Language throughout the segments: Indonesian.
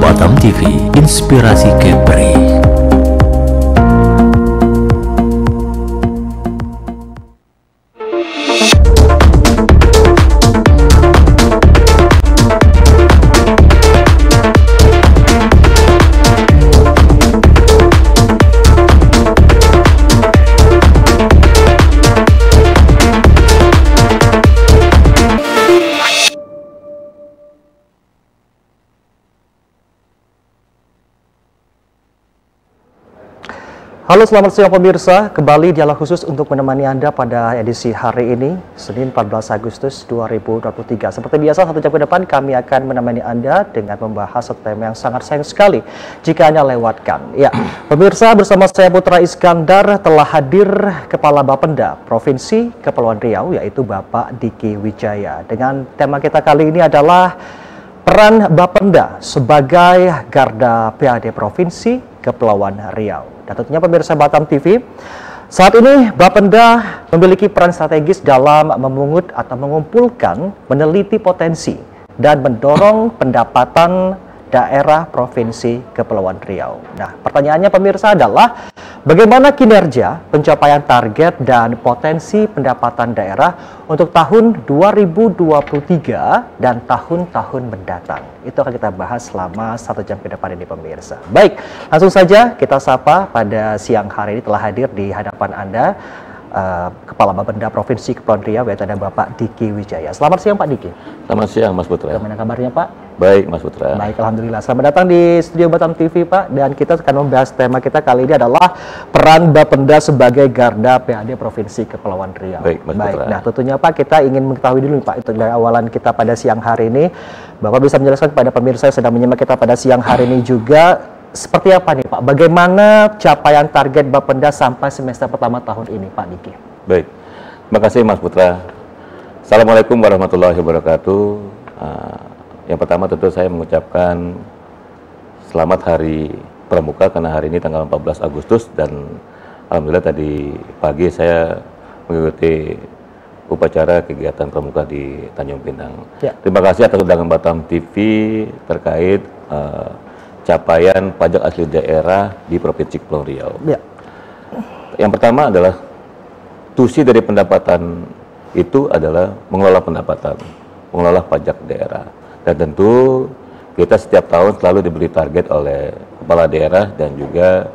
Batam TV, inspirasi Kepri. Halo, selamat siang pemirsa. Kembali dialog khusus untuk menemani Anda pada edisi hari ini, Senin 14 Agustus 2023. Seperti biasa, 1 jam ke depan kami akan menemani Anda dengan membahas satu tema yang sangat sayang sekali jika Anda lewatkan. Ya, pemirsa, bersama saya Putra Iskandar telah hadir Kepala Bapenda Provinsi Kepulauan Riau, yaitu Bapak Diki Wijaya. Dengan tema kita kali ini adalah peran Bapenda sebagai garda PAD Provinsi Kepulauan Riau. Dan tentunya pemirsa Batam TV, saat ini Bapenda memiliki peran strategis dalam memungut atau mengumpulkan, meneliti potensi, dan mendorong pendapatan daerah Provinsi Kepulauan Riau. Nah, pertanyaannya pemirsa adalah, bagaimana kinerja, pencapaian target, dan potensi pendapatan daerah untuk tahun 2023 dan tahun-tahun mendatang? Itu akan kita bahas selama 1 jam ke depan ini pemirsa. Baik, langsung saja kita sapa pada siang hari ini telah hadir di hadapan Anda Kepala Bapenda Provinsi Kepulauan Riau, yaitu ada Bapak Diki Wijaya. Selamat siang Pak Diki. Selamat siang Mas Putra. Bagaimana kabarnya Pak? Baik Mas Putra. Baik, alhamdulillah. Selamat datang di studio Batam TV Pak. Dan kita akan membahas tema kita kali ini adalah peran Bapenda sebagai garda PAD Provinsi Kepulauan Riau. Baik Mas Putra. Nah, tentunya Pak, kita ingin mengetahui dulu Pak, itu dari awalan kita pada siang hari ini, Bapak bisa menjelaskan kepada pemirsa yang sedang menyimak kita pada siang hari ini juga, seperti apa nih Pak? Bagaimana capaian target Bapenda sampai semester pertama tahun ini Pak Diki? Baik, terima kasih Mas Putra. Assalamualaikum warahmatullahi wabarakatuh. Yang pertama tentu saya mengucapkan selamat Hari Pramuka, karena hari ini tanggal 14 Agustus dan alhamdulillah tadi pagi saya mengikuti upacara kegiatan Pramuka di Tanjung Pinang. Ya. Terima kasih atas undangan Batam TV terkait capaian pajak asli daerah di Provinsi Kepulauan Riau. Ya. Yang pertama adalah tusi dari pendapatan itu adalah mengelola pendapatan, mengelola pajak daerah. Dan tentu kita setiap tahun selalu diberi target oleh kepala daerah dan juga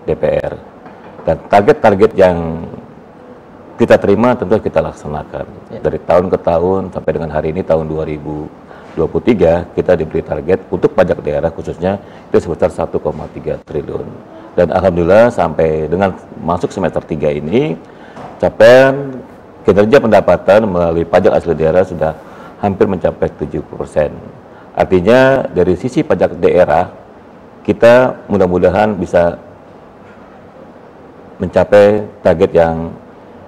DPR. Dan target-target yang kita terima tentu kita laksanakan. Ya. Dari tahun ke tahun sampai dengan hari ini tahun 2023 kita diberi target untuk pajak daerah khususnya itu sebesar 1,3 triliun. Dan alhamdulillah sampai dengan masuk semester 3 ini capaian kinerja pendapatan melalui pajak asli daerah sudah hampir mencapai 70%. Artinya dari sisi pajak daerah kita mudah-mudahan bisa mencapai target yang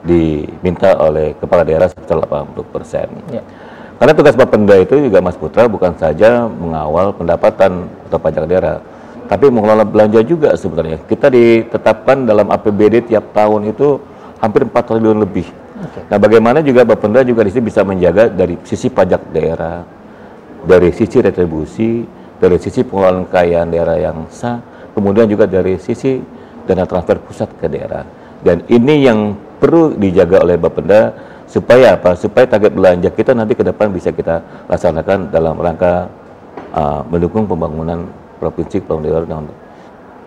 diminta oleh kepala daerah sebesar 80%. Ya. Karena tugas Bapenda itu juga Mas Putra bukan saja mengawal pendapatan atau pajak daerah, tapi mengelola belanja juga sebenarnya. Kita ditetapkan dalam APBD tiap tahun itu hampir 4 triliun lebih. Okay. Nah, bagaimana juga Bapenda juga di sini bisa menjaga dari sisi pajak daerah, dari sisi retribusi, dari sisi pengelolaan kekayaan daerah yang sah, kemudian juga dari sisi dana transfer pusat ke daerah. Dan ini yang perlu dijaga oleh Bapenda supaya apa? Supaya target belanja kita nanti ke depan bisa kita laksanakan dalam rangka mendukung pembangunan Provinsi Kepulauan Riau yang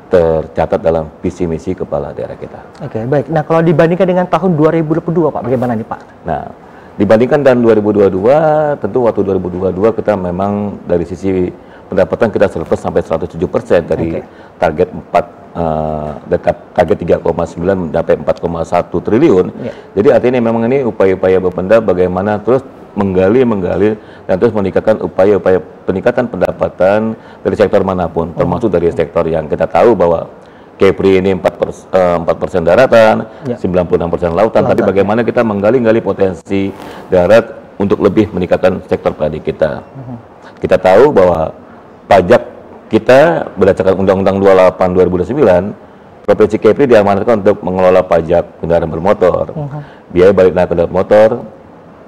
tercatat dalam visi misi kepala daerah kita. Oke, baik. Nah, kalau dibandingkan dengan tahun 2022 Pak, bagaimana nih Pak? Nah, dibandingkan dengan 2022, tentu waktu 2022 kita memang dari sisi pendapatan kita surplus sampai 107% dari target 3,9 mencapai 4,1 triliun. Ya. Jadi artinya memang ini upaya-upaya Bapenda bagaimana terus menggali dan terus meningkatkan upaya-upaya peningkatan pendapatan dari sektor manapun, termasuk dari sektor yang kita tahu bahwa Kepri ini 4% daratan, ya. 96% lautan, tapi bagaimana kita menggali-gali potensi darat untuk lebih meningkatkan sektor padi kita. Kita tahu bahwa pajak kita berdasarkan Undang-Undang 28 2009, Provinsi Kepri diamanatkan untuk mengelola pajak kendaraan bermotor, biaya balik naik kendaraan motor,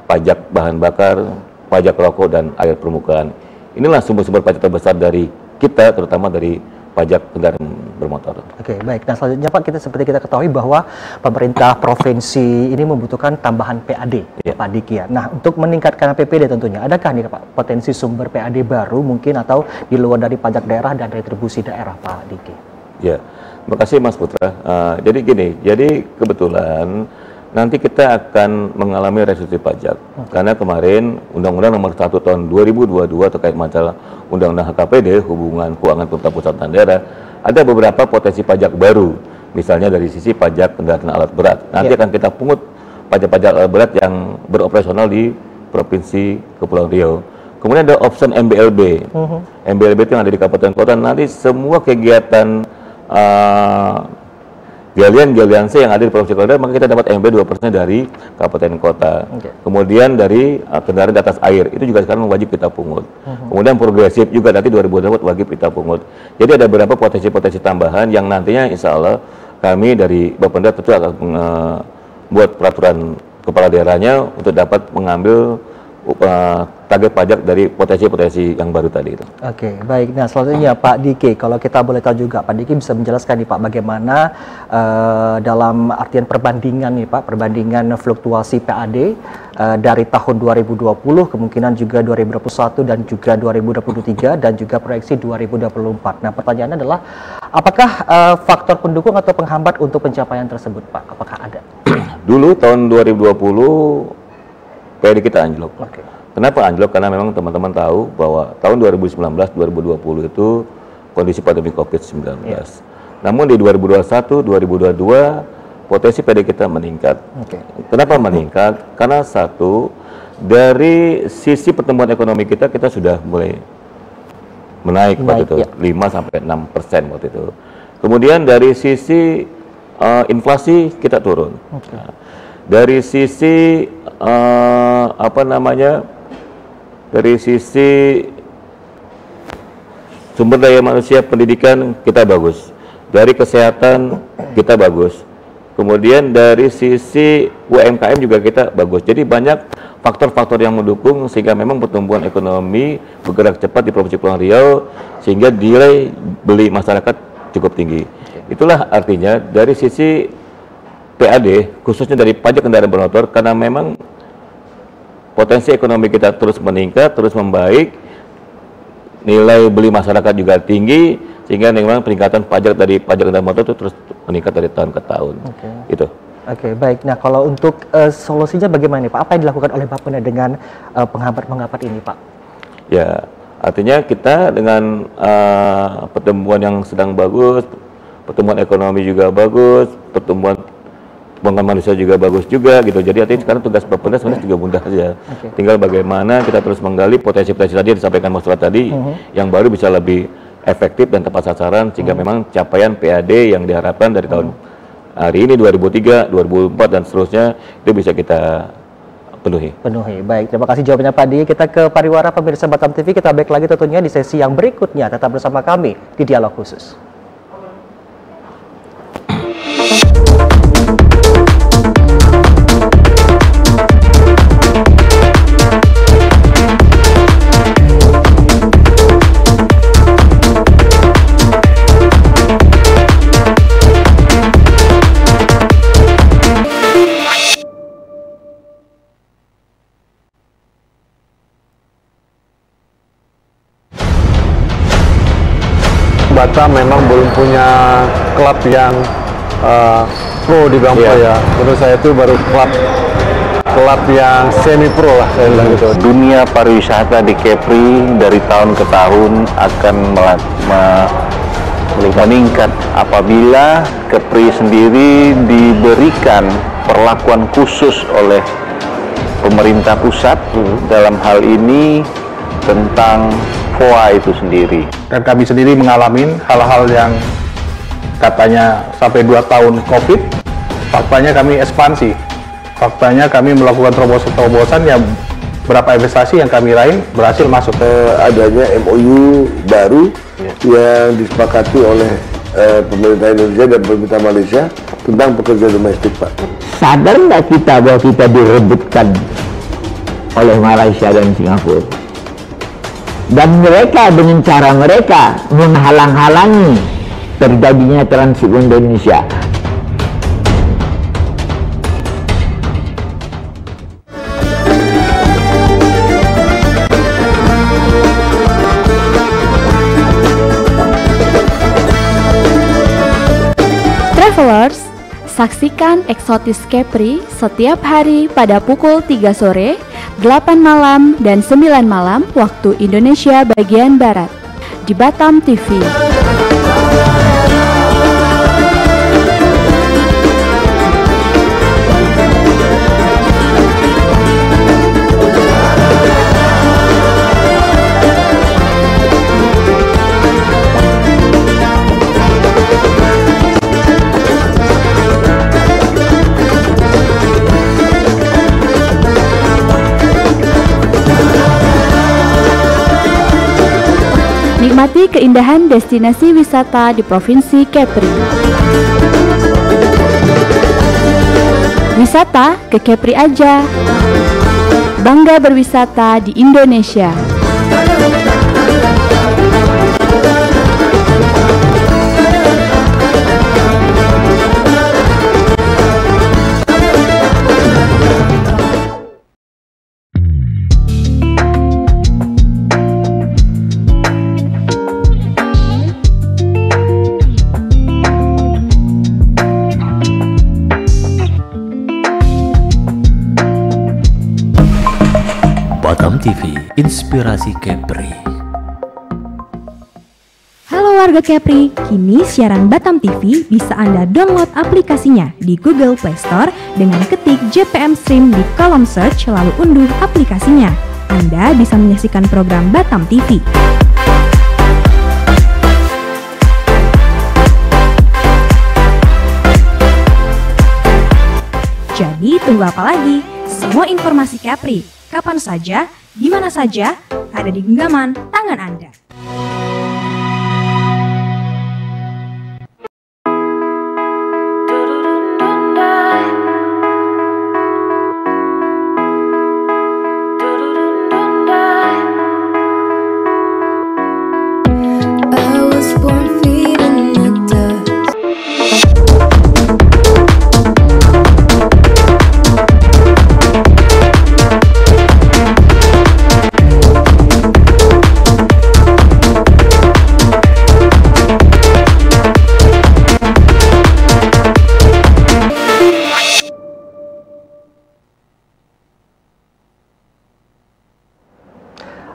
pajak bahan bakar, pajak rokok, dan air permukaan. Inilah sumber-sumber pajak terbesar dari kita, terutama dari pajak kendaraan bermotor. Oke, baik. Nah, selanjutnya Pak, seperti kita ketahui bahwa pemerintah provinsi ini membutuhkan tambahan PAD, Pak Diki ya. Nah, untuk meningkatkan PPD tentunya, adakah nih Pak potensi sumber PAD baru mungkin atau di luar dari pajak daerah dan retribusi daerah, Pak Diki? Ya, terima kasih Mas Putra. Jadi gini, jadi kebetulan nanti kita akan mengalami restitusi pajak. Karena kemarin Undang-Undang Nomor 1 Tahun 2022 terkait masalah Undang-Undang HKPD, Hubungan Keuangan Pemerintah Pusat dan Daerah, ada beberapa potensi pajak baru. Misalnya dari sisi pajak kendaraan alat berat. Nanti akan kita pungut pajak-pajak alat berat yang beroperasional di Provinsi Kepulauan Riau. Kemudian ada option MBLB. MBLB itu yang ada di kabupaten kota. Nanti semua kegiatan galian C yang ada di Provinsi Kepulauan Riau, maka kita dapat MB 2% dari kabupaten kota. Kemudian dari kendaraan di atas air, itu juga sekarang wajib kita pungut. Kemudian progresif juga nanti 2020 wajib kita pungut. Jadi ada beberapa potensi-potensi tambahan yang nantinya insya Allah kami dari Bapenda tentu akan membuat peraturan kepala daerahnya untuk dapat mengambil target pajak dari potensi-potensi yang baru tadi itu. Oke, baik. Nah, selanjutnya Pak Diki, kalau kita boleh tahu juga, Pak Diki bisa menjelaskan nih Pak, bagaimana dalam artian perbandingan nih Pak, perbandingan fluktuasi PAD dari tahun 2020, kemungkinan juga 2021 dan juga 2023 dan juga proyeksi 2024. Nah, pertanyaannya adalah, apakah faktor pendukung atau penghambat untuk pencapaian tersebut Pak? Apakah ada? Dulu tahun 2020 PAD kita anjlok. Kenapa anjlok? Karena memang teman-teman tahu bahwa tahun 2019-2020 itu kondisi pandemi COVID-19. Namun di 2021, 2022 potensi PAD kita meningkat. Kenapa meningkat? Karena satu, dari sisi pertumbuhan ekonomi kita sudah mulai menaik waktu itu, 5-6% waktu itu. Kemudian dari sisi inflasi kita turun. Dari sisi dari sisi sumber daya manusia, pendidikan kita bagus, dari kesehatan kita bagus, kemudian dari sisi UMKM juga kita bagus. Jadi banyak faktor-faktor yang mendukung sehingga memang pertumbuhan ekonomi bergerak cepat di Provinsi Kepulauan Riau sehingga nilai beli masyarakat cukup tinggi. Itulah artinya dari sisi PAD, khususnya dari pajak kendaraan bermotor, karena memang potensi ekonomi kita terus meningkat, terus membaik, nilai beli masyarakat juga tinggi, sehingga memang peningkatan pajak dari pajak kendaraan motor itu terus meningkat dari tahun ke tahun. Itu. Oke, baik. Nah, kalau untuk solusinya bagaimana nih Pak? Apa yang dilakukan oleh Bapenda dengan penghambat-penghambat ini Pak? Ya, artinya kita dengan pertumbuhan yang sedang bagus, pertumbuhan ekonomi juga bagus, pertumbuhan pembangunan manusia juga bagus juga gitu. Jadi artinya sekarang tugas Bapenda sebenarnya juga mudah saja. Tinggal bagaimana kita terus menggali potensi-potensi tadi yang disampaikan Mas Surat tadi yang baru bisa lebih efektif dan tepat sasaran sehingga memang capaian PAD yang diharapkan dari tahun hari ini 2003, 2004 dan seterusnya itu bisa kita penuhi. Baik, terima kasih jawabannya Pak Di. Kita ke pariwara pemirsa Batam TV, kita balik lagi tentunya di sesi yang berikutnya. Tetap bersama kami di Dialog Khusus. Batam memang belum punya klub yang pro di Bangpo ya. Menurut saya itu baru klub yang semi pro lah saya bilang gitu. Dunia pariwisata di Kepri dari tahun ke tahun akan meningkat apabila Kepri sendiri diberikan perlakuan khusus oleh pemerintah pusat dalam hal ini tentang FOA itu sendiri. Dan kami sendiri mengalami hal-hal yang katanya sampai 2 tahun COVID, faktanya kami ekspansi. Faktanya kami melakukan terobosan-terobosan yang berapa investasi yang kami raih berhasil masuk. Adanya MOU baru yang disepakati oleh pemerintah Indonesia dan pemerintah Malaysia tentang pekerja domestik, Pak. Sadar nggak kita bahwa kita direbutkan oleh Malaysia dan Singapura? Dan mereka dengan cara mereka menghalang-halangi terjadinya transit Indonesia. Travelers, saksikan Eksotis Kepri setiap hari pada pukul 3 sore, 8 malam, dan 9 malam waktu Indonesia bagian Barat di Batam TV. Nikmati keindahan destinasi wisata di Provinsi Kepri. Wisata ke Kepri aja. Bangga berwisata di Indonesia. Batam TV, inspirasi Kepri. Halo warga Kepri, kini siaran Batam TV bisa Anda download aplikasinya di Google Play Store dengan ketik JPM Stream di kolom search lalu unduh aplikasinya. Anda bisa menyaksikan program Batam TV. Jadi tunggu apa lagi? Semua informasi Kepri, kapan saja, di mana saja, ada di genggaman tangan Anda.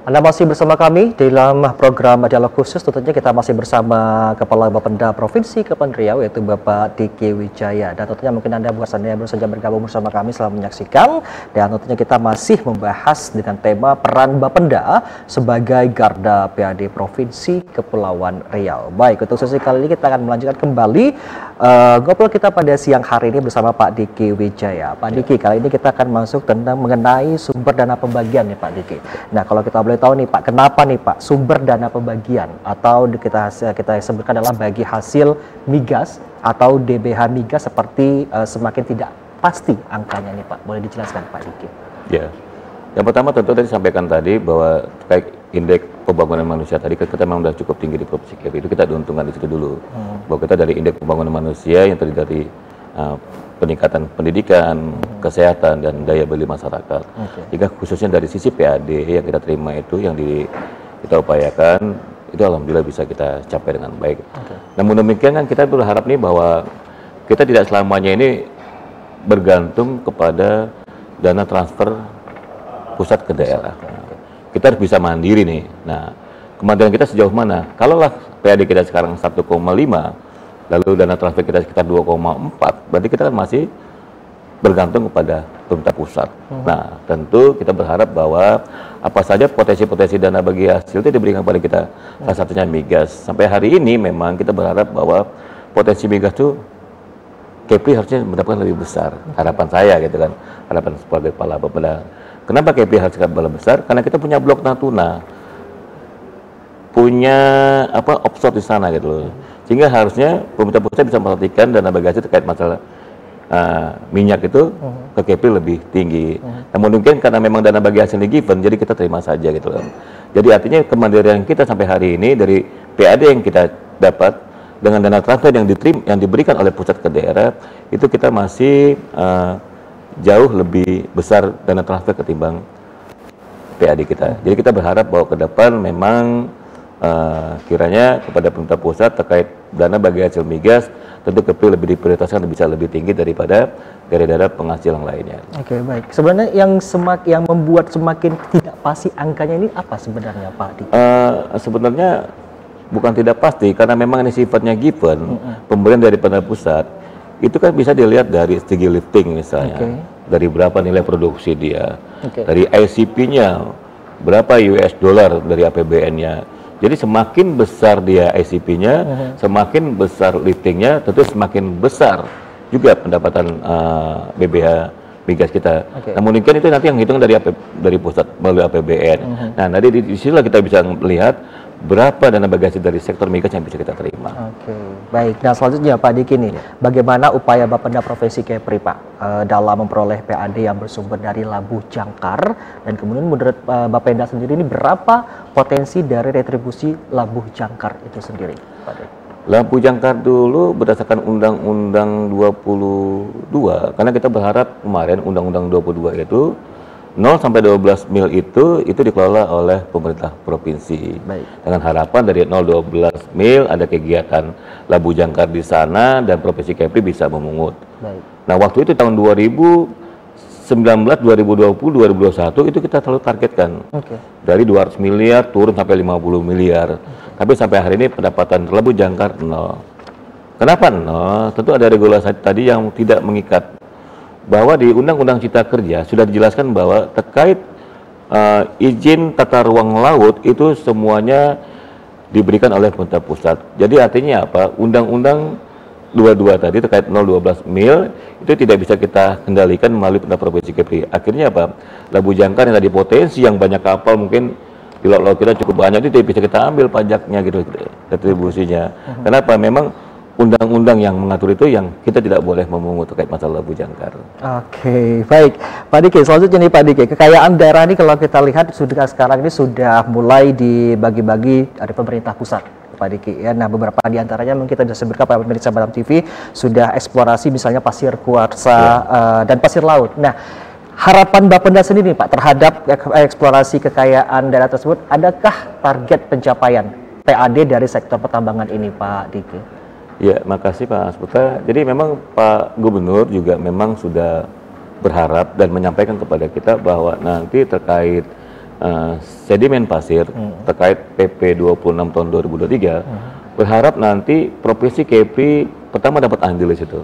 Anda masih bersama kami dalam program Dialog Khusus. Tentunya kita masih bersama Kepala Bapenda Provinsi Kepulauan Riau, yaitu Bapak Diki Wijaya. Dan tentunya mungkin Anda buat Anda yang baru saja bergabung bersama kami selama menyaksikan. Dan tentunya kita masih membahas dengan tema peran Bapenda sebagai garda PAD Provinsi Kepulauan Riau. Baik, untuk sesi kali ini kita akan melanjutkan kembali ngobrol kita pada siang hari ini bersama Pak Diki Wijaya. Pak Diki, kali ini kita akan masuk tentang mengenai sumber dana pembagian nih Pak Diki. Nah, kalau kita boleh tahu nih Pak, kenapa nih Pak sumber dana pembagian atau kita sebutkan adalah bagi hasil migas atau DBH migas seperti semakin tidak pasti angkanya nih Pak. Boleh dijelaskan Pak Diki? Ya, yang pertama tentu tadi sampaikan tadi bahwa terkait indeks pembangunan manusia tadi kita memang sudah cukup tinggi di Provinsi Kepri, itu kita diuntungkan di situ dulu. Bahwa kita dari indeks pembangunan manusia yang terdiri dari peningkatan pendidikan, kesehatan, dan daya beli masyarakat. Jika khususnya dari sisi PAD yang kita terima itu, yang kita upayakan, itu alhamdulillah bisa kita capai dengan baik. Namun demikian kan kita berharap nih bahwa kita tidak selamanya ini bergantung kepada dana transfer pusat ke daerah. Kita harus bisa mandiri nih. Nah, kemandirian kita sejauh mana? Kalaulah PAD kita sekarang 1,5, lalu dana transfer kita sekitar 2,4, berarti kita kan masih bergantung kepada pemerintah pusat. Nah, tentu kita berharap bahwa apa saja potensi-potensi dana bagi hasil itu diberikan kepada kita, salah satunya migas. Sampai hari ini memang kita berharap bahwa potensi migas itu Kepri harusnya mendapatkan lebih besar. Harapan saya gitu kan, harapan sebagai kepala Bapenda. Kenapa Kepri harus lebih besar? Karena kita punya blok Natuna, punya offshore di sana gitu loh. Sehingga harusnya pemerintah pusat bisa memperhatikan dana bagi hasil terkait masalah minyak itu ke Kepri lebih tinggi. Namun mungkin karena memang dana bagi hasil ini given, jadi kita terima saja gitu kan. Jadi artinya kemandirian kita sampai hari ini dari PAD yang kita dapat dengan dana transfer yang diberikan oleh pusat ke daerah, itu kita masih jauh lebih besar dana transfer ketimbang PAD kita. Jadi kita berharap bahwa ke depan memang kiranya kepada pemerintah pusat terkait dana bagi hasil migas, tentu Kepri lebih diprioritaskan bisa lebih tinggi daripada daerah-daerah penghasil yang lainnya. Oke, baik. Sebenarnya yang membuat semakin tidak pasti angkanya ini apa sebenarnya, Pak Dik? Sebenarnya bukan tidak pasti, karena memang ini sifatnya given, pemberian dari pemerintah pusat, itu kan bisa dilihat dari segi lifting misalnya, dari berapa nilai produksi dia, dari ICP-nya, berapa US dollar dari APBN-nya. Jadi semakin besar dia ICP-nya, semakin besar liftingnya, tentu semakin besar juga pendapatan BBH migas kita. Namun mungkin itu nanti yang hitung dari pusat melalui APBN. Nah, nanti di sini kita bisa melihat berapa dana bagi hasil dari sektor migas yang bisa kita terima. Baik. Nah, selanjutnya Pak Dik ini, bagaimana upaya Bapenda Provinsi Kepri, Pak, dalam memperoleh PAD yang bersumber dari Labuh Jangkar, dan kemudian menurut Bapenda sendiri ini berapa potensi dari retribusi Labuh Jangkar itu sendiri, Pak Dik? Labuh Jangkar dulu berdasarkan Undang-Undang 22, karena kita berharap kemarin Undang-Undang 22 itu 0 sampai 12 mil itu dikelola oleh pemerintah provinsi. Dengan harapan dari 0-12 mil ada kegiatan Labuh Jangkar di sana dan Provinsi Kepri bisa memungut. Nah, waktu itu tahun 2019, 2020, 2021 itu kita selalu targetkan. Dari 200 miliar turun sampai 50 miliar. Tapi sampai hari ini pendapatan Labuh Jangkar 0. Kenapa 0? Tentu ada regulasi tadi yang tidak mengikat. Bahwa di Undang-Undang Cipta Kerja sudah dijelaskan bahwa terkait izin tata ruang laut itu semuanya diberikan oleh pemerintah pusat. Jadi artinya apa? Undang-Undang 22 tadi terkait 0-12 mil itu tidak bisa kita kendalikan melalui pemerintah Provinsi Kepri. Akhirnya apa? Labuh Jangkar yang tadi potensi yang banyak kapal mungkin di laut kita cukup banyak, itu tidak bisa kita ambil pajaknya gitu, retribusinya. Kenapa? Memang undang-undang yang mengatur itu yang kita tidak boleh memungut terkait masalah Labuh Jangkar. Baik. Pak Diki, selanjutnya nih Pak Diki, kekayaan daerah ini kalau kita lihat sudah sekarang ini sudah mulai dibagi-bagi dari pemerintah pusat, Pak Diki. Ya, nah beberapa di antaranya mungkin kita sudah sebutkan pada pemirsa Batam TV sudah eksplorasi misalnya pasir kuarsa dan pasir laut. Nah, harapan Bapenda sendiri Pak terhadap eksplorasi kekayaan daerah tersebut, adakah target pencapaian PAD dari sektor pertambangan ini, Pak Diki? Ya, makasih Pak Asputra. Jadi memang Pak Gubernur juga memang sudah berharap dan menyampaikan kepada kita bahwa nanti terkait sedimen pasir, terkait PP 26 tahun 2023, berharap nanti Provinsi Kepri pertama dapat andil di situ,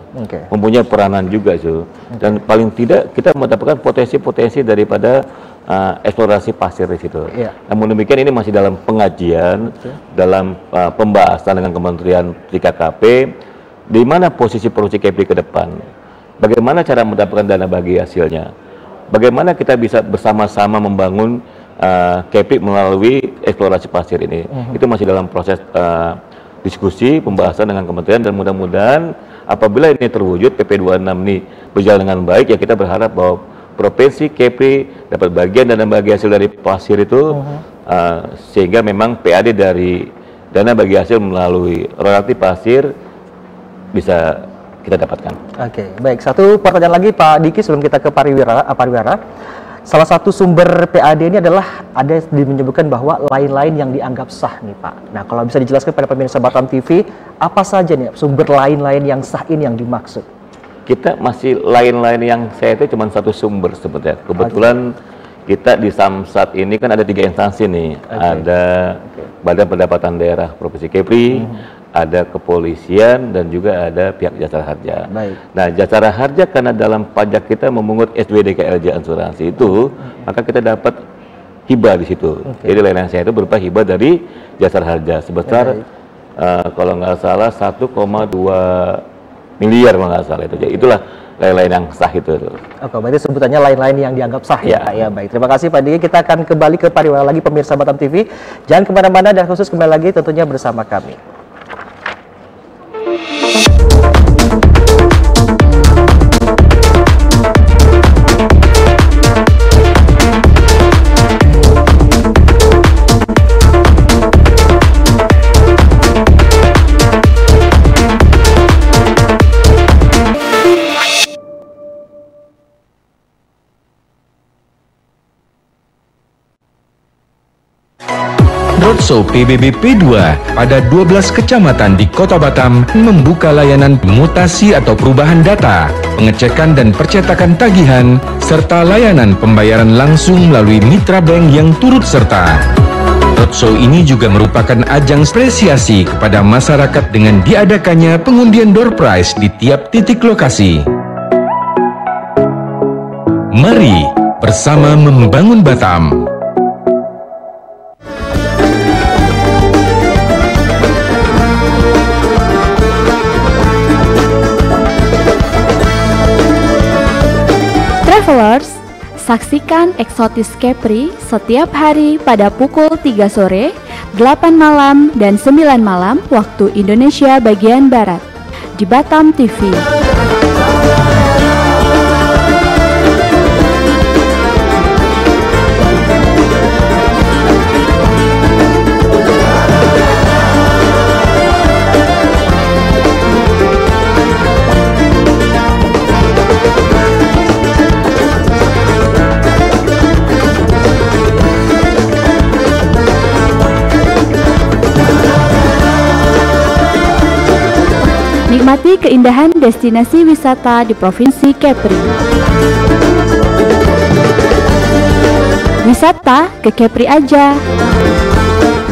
mempunyai peranan juga itu, dan paling tidak kita mendapatkan potensi-potensi daripada eksplorasi pasir di situ. Namun demikian ini masih dalam pengajian, dalam pembahasan dengan Kementerian PKKP, di mana posisi Provinsi Kepri ke depan, bagaimana cara mendapatkan dana bagi hasilnya, bagaimana kita bisa bersama-sama membangun Kepri melalui eksplorasi pasir ini. Itu masih dalam proses diskusi, pembahasan dengan kementerian, dan mudah-mudahan apabila ini terwujud, PP 26 ini berjalan dengan baik, ya kita berharap bahwa Provinsi Kepri dapat bagian dana bagi hasil dari pasir itu, sehingga memang PAD dari dana bagi hasil melalui royalti pasir bisa kita dapatkan. Baik. Satu pertanyaan lagi Pak Diki sebelum kita ke pariwara. Salah satu sumber PAD ini adalah ada menyebutkan bahwa lain-lain yang dianggap sah nih Pak. Nah, kalau bisa dijelaskan pada pemirsa Batam TV, apa saja nih sumber lain-lain yang sah ini yang dimaksud? Kita masih lain-lain yang saya itu cuma satu sumber sebetulnya. Kebetulan kita di Samsat ini kan ada 3 instansi nih. Ada Badan Pendapatan Daerah Provinsi Kepri, ada kepolisian, dan juga ada pihak Jasara Harja. Nah, Jasara Harja karena dalam pajak kita memungut SWDKLJ asuransi itu, maka kita dapat hibah di situ. Jadi layanan saya itu berupa hibah dari Jasara Harja sebesar kalau nggak salah 1,2 miliar kalau nggak salah itu. Jadi itulah lain-lain yang sah itu. Berarti sebutannya lain-lain yang dianggap sah ya. Baik, terima kasih Pak Diki. Kita akan kembali ke pariwara lagi pemirsa Batam TV. Jangan kemana-mana dan khusus kembali lagi tentunya bersama kami. Rotso PBB P2 pada 12 kecamatan di Kota Batam membuka layanan mutasi atau perubahan data, pengecekan dan percetakan tagihan, serta layanan pembayaran langsung melalui mitra bank yang turut serta. Roadshow ini juga merupakan ajang apresiasi kepada masyarakat dengan diadakannya pengundian door prize di tiap titik lokasi. Mari bersama membangun Batam. Travelers, saksikan Exotis Capri setiap hari pada pukul 3 sore, 8 malam, dan 9 malam waktu Indonesia bagian Barat di Batam TV. Nikmati keindahan destinasi wisata di Provinsi Kepri. Wisata ke Kepri aja.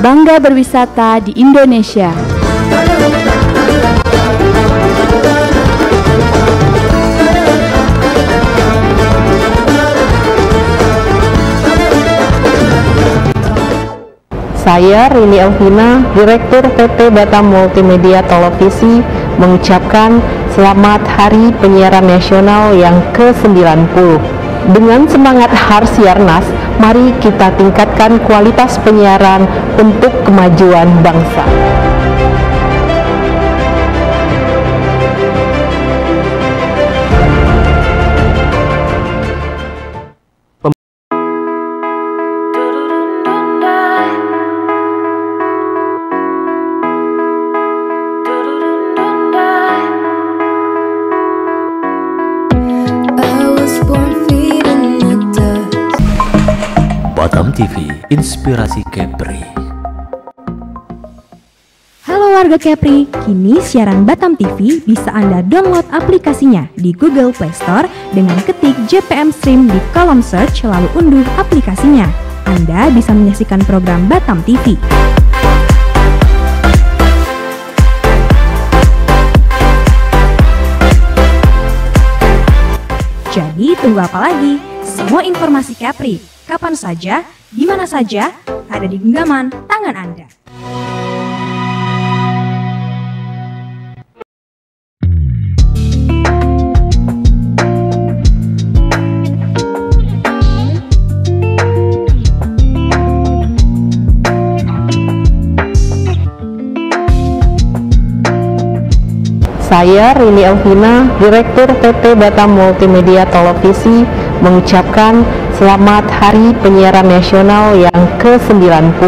Bangga berwisata di Indonesia. Saya Rini Elvina, Direktur PT Batam Multimedia Televisi, mengucapkan selamat Hari Penyiaran Nasional yang ke-90. Dengan semangat Harsiarnas, mari kita tingkatkan kualitas penyiaran untuk kemajuan bangsa. Batam TV, inspirasi Kepri. Halo warga Kepri, kini siaran Batam TV bisa Anda download aplikasinya di Google Play Store dengan ketik JPM Stream di kolom search lalu unduh aplikasinya. Anda bisa menyaksikan program Batam TV. Jadi tunggu apa lagi? Semua informasi Kepri, kapan saja, di mana saja, ada di genggaman tangan Anda. Saya Rini Elvina, Direktur PT Batam Multimedia Televisi, mengucapkan selamat Hari Penyiaran Nasional yang ke-90.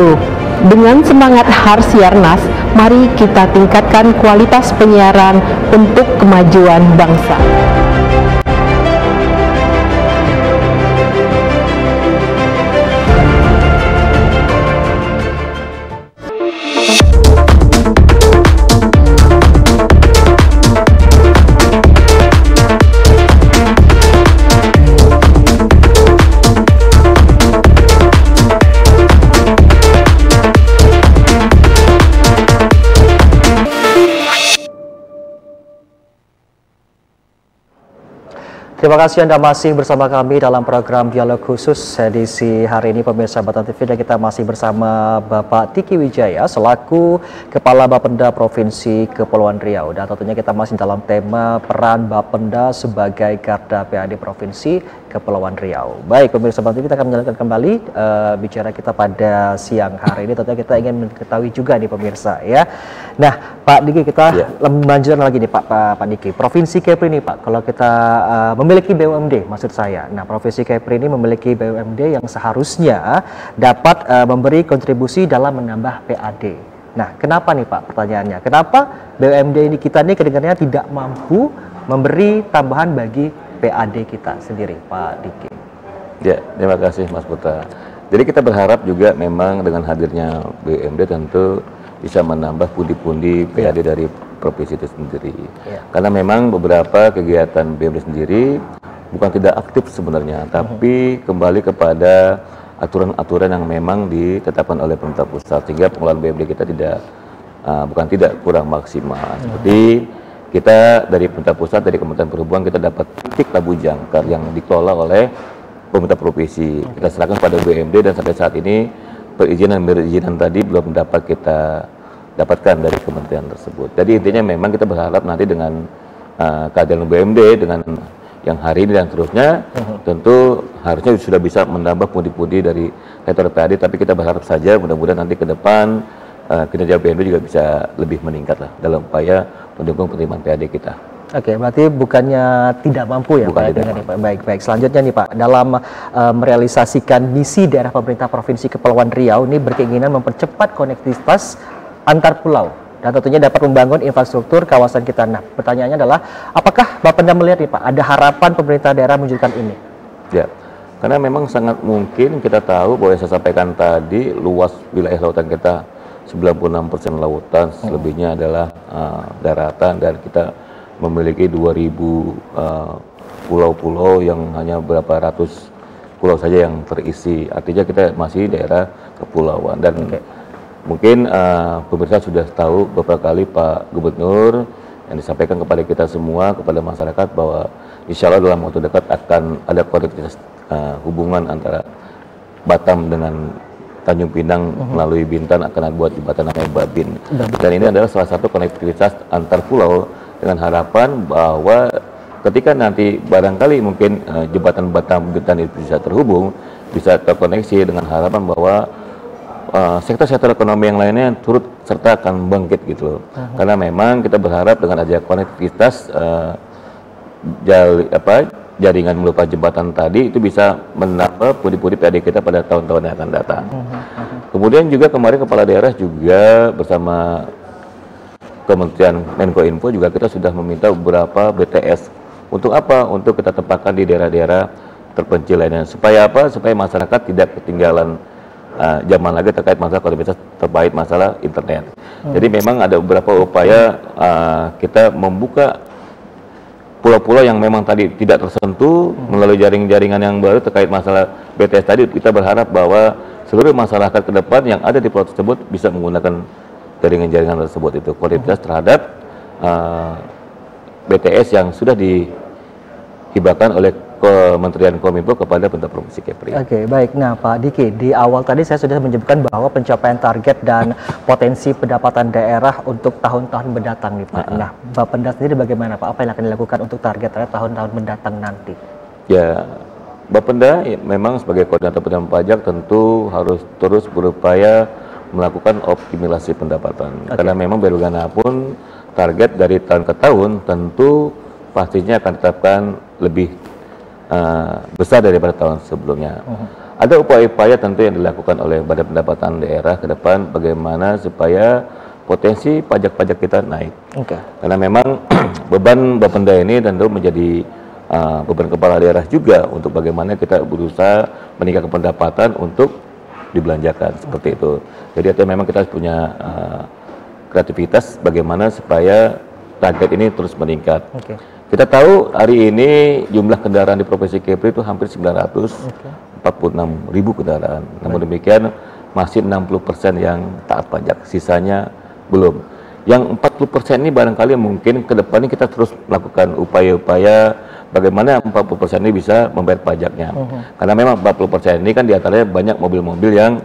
Dengan semangat Harsiarnas, mari kita tingkatkan kualitas penyiaran untuk kemajuan bangsa. Terima kasih Anda masih bersama kami dalam program Dialog Khusus edisi hari ini pemirsa Batam TV, dan kita masih bersama Bapak Diki Wijaya selaku Kepala Bapenda Provinsi Kepulauan Riau, dan tentunya kita masih dalam tema peran Bapenda sebagai garda PAD Provinsi Kepulauan Riau. Baik pemirsa Batam TV, kita akan menjalankan kembali bicara kita pada siang hari ini. Tentunya kita ingin mengetahui juga nih pemirsa ya. Nah Pak Diki, kita lanjutkan lagi nih Pak Diki. Provinsi Kepri nih Pak, kalau kita memiliki BUMD, maksud saya. Nah, Provinsi Kepri ini memiliki BUMD yang seharusnya dapat memberi kontribusi dalam menambah PAD. Nah, kenapa nih Pak pertanyaannya? Kenapa BUMD ini kita nih kedengarannya tidak mampu memberi tambahan bagi PAD kita sendiri, Pak Diki? Ya, terima kasih Mas Putra. Jadi kita berharap juga memang dengan hadirnya BUMD tentu bisa menambah pundi-pundi PAD dari provinsi itu sendiri. Karena memang beberapa kegiatan BUMD sendiri bukan tidak aktif sebenarnya, tapi kembali kepada aturan-aturan yang memang ditetapkan oleh pemerintah pusat, sehingga pengelolaan BUMD kita tidak kurang maksimal. Seperti kita dari pemerintah pusat, dari Kementerian Perhubungan, kita dapat titik labu jangkar yang dikelola oleh pemerintah provinsi. Kita serahkan pada BUMD dan sampai saat ini perizinan tadi belum dapat kita dapatkan dari kementerian tersebut. Jadi intinya memang kita berharap nanti dengan kehadiran BUMD dengan yang hari ini dan seterusnya, tentu harusnya sudah bisa menambah pundi-pundi dari sektor PAD, tapi kita berharap saja mudah-mudahan nanti ke depan kinerja BUMD juga bisa lebih meningkat lah dalam upaya mendukung penerimaan PAD kita. Oke, berarti bukannya tidak mampu ya Pak? Baik. Selanjutnya nih Pak, dalam merealisasikan misi daerah pemerintah Provinsi Kepulauan Riau ini berkeinginan mempercepat konektivitas antar pulau dan tentunya dapat membangun infrastruktur kawasan kita. Nah, pertanyaannya adalah, apakah Bapenda melihat nih Pak, ada harapan pemerintah daerah mewujudkan ini? Ya, karena memang sangat mungkin kita tahu bahwa yang saya sampaikan tadi, luas wilayah lautan kita 96% lautan, selebihnya adalah daratan, dan kita memiliki 2000 pulau-pulau yang hanya berapa ratus pulau saja yang terisi. Artinya kita masih daerah kepulauan. Dan mungkin pemirsa sudah tahu beberapa kali Pak Gubernur yang disampaikan kepada kita semua, kepada masyarakat, bahwa insya Allah dalam waktu dekat akan ada konektivitas hubungan antara Batam dengan Tanjung Pinang melalui Bintan, akan buat jembatan namanya Babin. Dan ini adalah salah satu konektivitas antar pulau, dengan harapan bahwa ketika nanti barangkali mungkin jembatan Batam Bintan itu bisa terhubung, bisa terkoneksi, dengan harapan bahwa sektor-sektor ekonomi yang lainnya turut serta akan bangkit gitu loh. Karena memang kita berharap dengan adanya konektivitas jaringan merupa jembatan tadi itu bisa menambah pundi-pundi PAD kita pada tahun-tahun yang akan datang. Kemudian juga kemarin kepala daerah juga bersama Kementerian Menko Info juga kita sudah meminta beberapa BTS. Untuk apa? Untuk kita tempatkan di daerah-daerah terpencil lainnya. Supaya apa? Supaya masyarakat tidak ketinggalan zaman lagi terkait masalah konektivitas, terkait masalah internet. Jadi memang ada beberapa upaya kita membuka pulau-pulau yang memang tadi tidak tersentuh melalui jaringan yang baru terkait masalah BTS tadi. Kita berharap bahwa seluruh masyarakat ke depan yang ada di pulau tersebut bisa menggunakan jaringan-jaringan tersebut, itu konektivitas terhadap BTS yang sudah dihibahkan oleh Kementerian Kominfo kepada pemerintah Provinsi Kepri. Oke, baik. Nah, Pak Diki, di awal tadi saya sudah menyebutkan bahwa pencapaian target dan potensi pendapatan daerah untuk tahun-tahun mendatang nih Pak. Nah, Bapenda sendiri bagaimana Pak? Apa yang akan dilakukan untuk target tahun-tahun mendatang nanti? Ya, Bapenda memang sebagai koordinator penerimaan pajak tentu harus terus berupaya melakukan optimalisasi pendapatan. Karena memang bagaimanapun target dari tahun ke tahun tentu pastinya akan ditetapkan lebih besar daripada tahun sebelumnya. Ada upaya-upaya tentu yang dilakukan oleh Badan Pendapatan Daerah ke depan bagaimana supaya potensi pajak-pajak kita naik. Karena memang beban Bapenda ini tentu menjadi beban kepala daerah juga untuk bagaimana kita berusaha meningkatkan pendapatan untuk dibelanjakan, seperti itu. Jadi itu memang kita punya kreativitas bagaimana supaya target ini terus meningkat. Kita tahu hari ini jumlah kendaraan di Provinsi Kepri itu hampir 946.000 kendaraan. Namun demikian masih 60% yang taat pajak, sisanya belum. Yang 40% ini barangkali mungkin ke depannya kita terus melakukan upaya-upaya bagaimana 40% ini bisa membayar pajaknya. Karena memang 40% ini kan diantaranya banyak mobil-mobil yang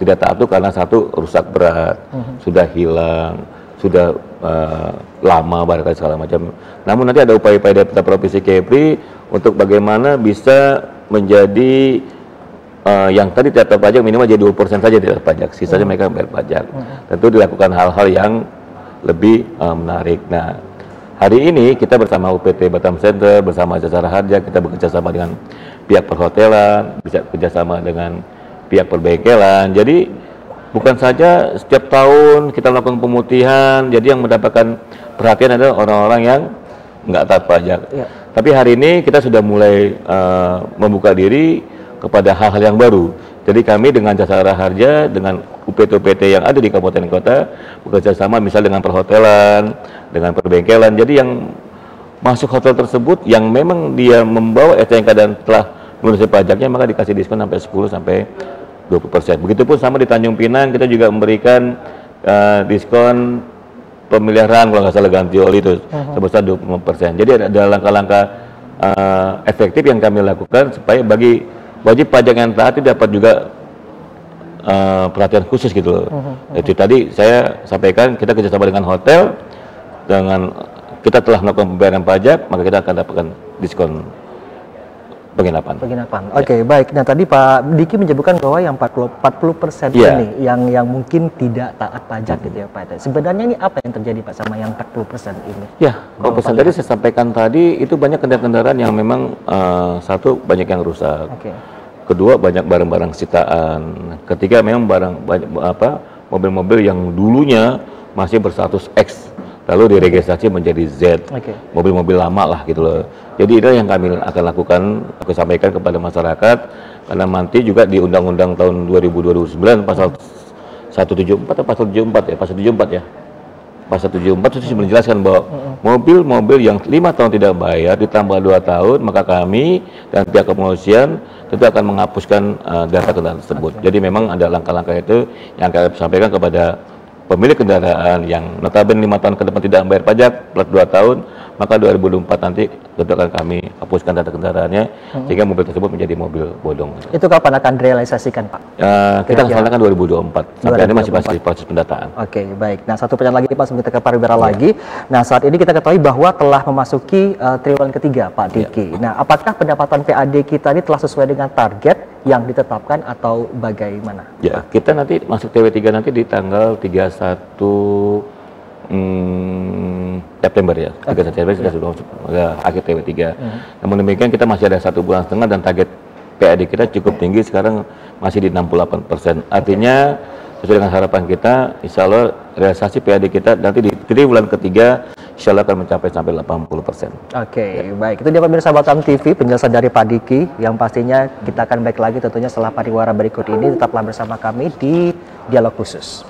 tidak taat itu karena satu rusak berat, sudah hilang, sudah lama barangkali segala macam. Namun nanti ada upaya-upaya dari Provinsi Kepri untuk bagaimana bisa menjadi yang tadi tidak terpajak minimal jadi 2% saja tidak terpajak, sisanya mereka bayar pajak. Tentu dilakukan hal-hal yang lebih menarik. Nah, hari ini kita bersama UPT Batam Center, bersama Jasara Harja, kita bekerjasama dengan pihak perhotelan, bisa kerjasama dengan pihak perbengkelan. Jadi bukan saja setiap tahun kita melakukan pemutihan, jadi yang mendapatkan perhatian adalah orang-orang yang nggak taat pajak. Tapi hari ini kita sudah mulai membuka diri kepada hal-hal yang baru. Jadi kami dengan Jasara Harja, dengan UPT-UPT yang ada di kabupaten kota, bekerja sama misal dengan perhotelan, dengan perbengkelan. Jadi yang masuk hotel tersebut yang memang dia membawa STNK dan telah melunasi pajaknya, maka dikasih diskon sampai 10 sampai 20%. Begitupun sama di Tanjung Pinang, kita juga memberikan diskon pemeliharaan kalau nggak salah ganti oli itu sebesar 20%. Jadi ada langkah-langkah efektif yang kami lakukan supaya bagi wajib pajak yang taat itu dapat juga perhatian khusus gitu loh. Itu tadi saya sampaikan, kita kerjasama dengan hotel, dengan kita telah melakukan pembayaran pajak, maka kita akan dapatkan diskon penginapan. Oke, baik. Nah, tadi Pak Diki menyebutkan bahwa yang 40% ini yang mungkin tidak taat pajak gitu ya Pak. Sebenarnya ini apa yang terjadi Pak sama yang 40% ini? Ya, kalau pesan tadi saya sampaikan tadi itu banyak kendaraan yang memang satu banyak yang rusak. Kedua banyak barang-barang sitaan. Ketiga memang mobil-mobil yang dulunya masih berstatus X lalu diregistrasi menjadi Z, mobil-mobil lama lah gitu loh. Jadi itu yang kami akan lakukan, aku sampaikan kepada masyarakat, karena nanti juga di Undang-Undang tahun 2009 pasal 174 atau pasal 74 ya, pasal 74 ya. Pasal 74 itu menjelaskan bahwa mobil-mobil yang 5 tahun tidak bayar ditambah 2 tahun, maka kami dan pihak kepolisian tentu akan menghapuskan data kendaraan tersebut. Jadi memang ada langkah-langkah itu yang kami sampaikan kepada pemilik kendaraan yang notabene 5 tahun ke depan tidak membayar pajak plus 2 tahun, maka 2024 nanti tentu akan kami hapuskan data kendaraannya sehingga mobil tersebut menjadi mobil bodong. Itu kapan akan direalisasikan Pak? Kita rencanakan 2024. Sampai ini masih proses pendataan. Oke, baik. Nah, satu pertanyaan lagi Pak sebelum kita ke pariwisata lagi. Nah, saat ini kita ketahui bahwa telah memasuki triwulan ketiga Pak Diki. Nah, apakah pendapatan PAD kita ini telah sesuai dengan target yang ditetapkan atau bagaimana? Ya, kita nanti masuk TW3 nanti di tanggal 31 September ya, 3 September kita sudah masuk akhir TW3. Namun demikian kita masih ada 1,5 bulan dan target PAD kita cukup tinggi, sekarang masih di 68%. Artinya sesuai dengan harapan kita, insya Allah realisasi PAD kita nanti di triwulan ketiga insya Allah akan mencapai sampai 80%. Oke, baik. Itu dia pemirsa Batam TV, penjelasan dari Pak Diki, yang pastinya kita akan baik lagi tentunya setelah pariwara berikut ini. Tetaplah bersama kami di Dialog Khusus.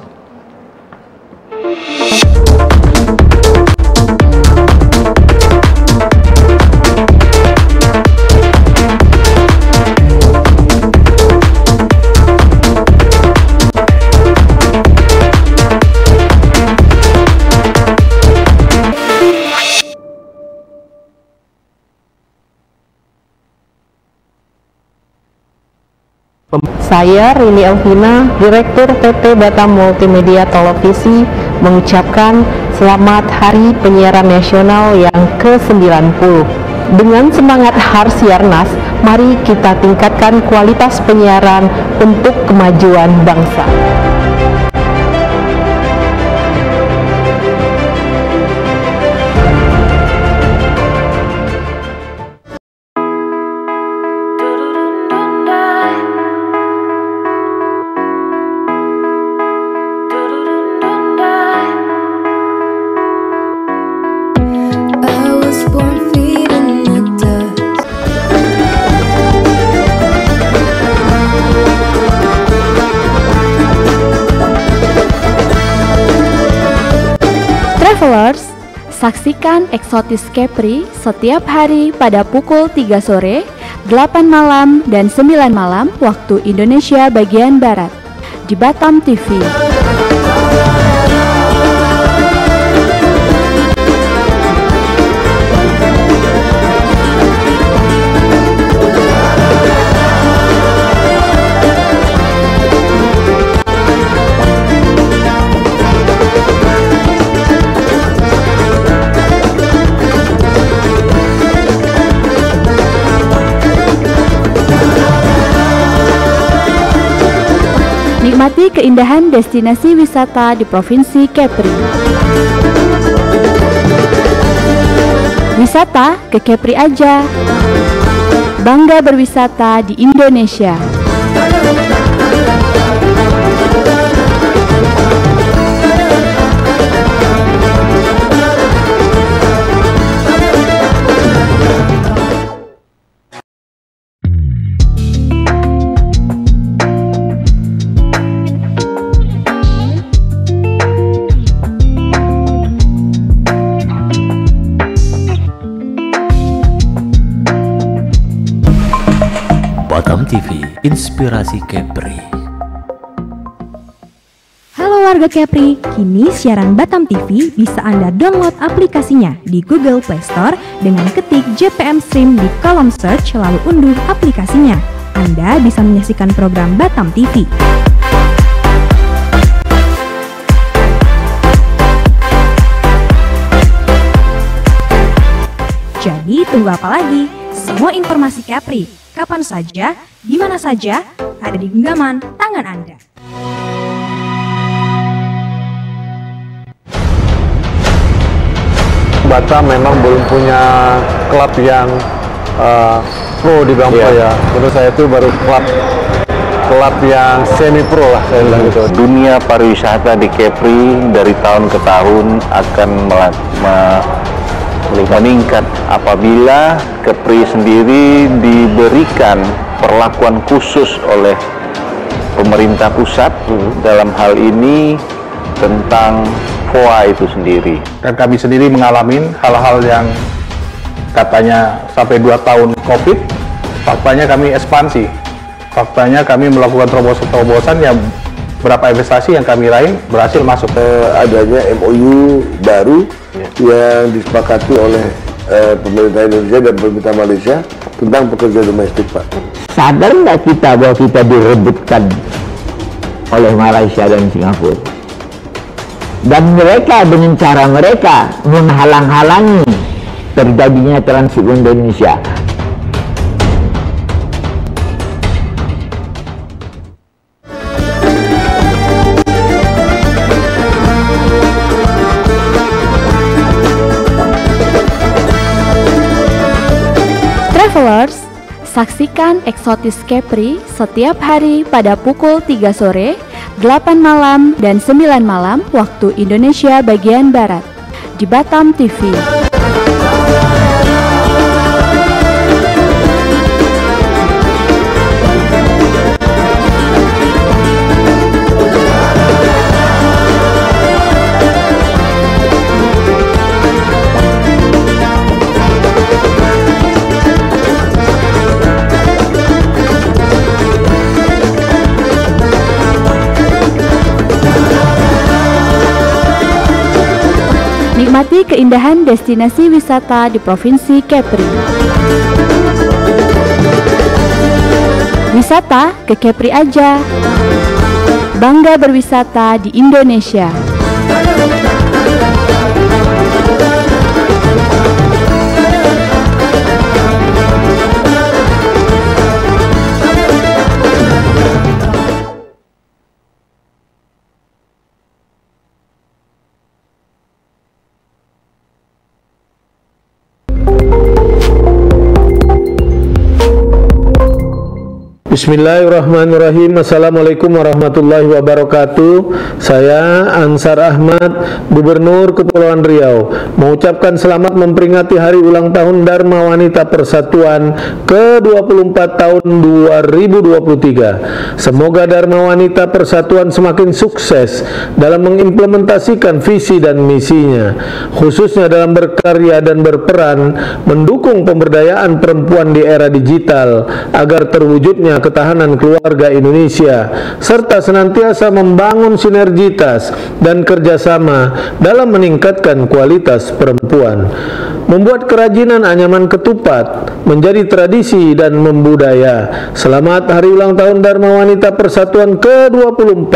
Saya Rini Elvina, Direktur PT Batam Multimedia Televisi, mengucapkan selamat Hari Penyiaran Nasional yang ke-90. Dengan semangat Harsiarnas, mari kita tingkatkan kualitas penyiaran untuk kemajuan bangsa. Travelers, saksikan Eksotis Kepri setiap hari pada pukul 3 sore, 8 malam, dan 9 malam waktu Indonesia bagian Barat di Batam TV. Nikmati keindahan destinasi wisata di Provinsi Kepri. Wisata ke Kepri aja. Bangga berwisata di Indonesia. Batam TV, Inspirasi Kepri. Halo warga Kepri, kini siaran Batam TV bisa Anda download aplikasinya di Google Play Store dengan ketik JPM Stream di kolom search lalu unduh aplikasinya. Anda bisa menyaksikan program Batam TV. Jadi tunggu apa lagi? Semua informasi Kepri, kapan saja, di mana saja, ada di genggaman tangan Anda. Batam memang belum punya klub yang pro di Bangko ya. Menurut saya itu baru klub yang semi pro lah, saya bilang gitu. Dunia pariwisata di Kepri dari tahun ke tahun akan meningkat apabila Kepri sendiri diberikan perlakuan khusus oleh pemerintah pusat dalam hal ini tentang FOA itu sendiri. Dan kami sendiri mengalami hal-hal yang katanya sampai 2 tahun COVID, faktanya kami ekspansi. Faktanya kami melakukan terobosan-terobosan yang berapa investasi yang kami raih berhasil masuk. Adanya MOU baru yang disepakati oleh pemerintah Indonesia dan pemerintah Malaysia tentang pekerja domestik, Pak. Sadar nggak kita bahwa kita direbutkan oleh Malaysia dan Singapura? Dan mereka dengan cara mereka menghalang-halangi terjadinya transit Indonesia. Travelers, saksikan Eksotis Kepri setiap hari pada pukul 3 sore, 8 malam, dan 9 malam waktu Indonesia bagian Barat di Batam TV. Nikmati keindahan destinasi wisata di Provinsi Kepri. Wisata ke Kepri aja. Bangga berwisata di Indonesia. Bismillahirrahmanirrahim. Assalamualaikum warahmatullahi wabarakatuh. Saya Ansar Ahmad, Gubernur Kepulauan Riau, mengucapkan selamat memperingati Hari Ulang Tahun Dharma Wanita Persatuan ke-24 tahun 2023. Semoga Dharma Wanita Persatuan semakin sukses dalam mengimplementasikan visi dan misinya, khususnya dalam berkarya dan berperan mendukung pemberdayaan perempuan di era digital agar terwujudnya ketahanan keluarga Indonesia, serta senantiasa membangun sinergitas dan kerjasama dalam meningkatkan kualitas perempuan. Membuat kerajinan anyaman ketupat menjadi tradisi dan membudaya. Selamat Hari Ulang Tahun Dharma Wanita Persatuan ke-24.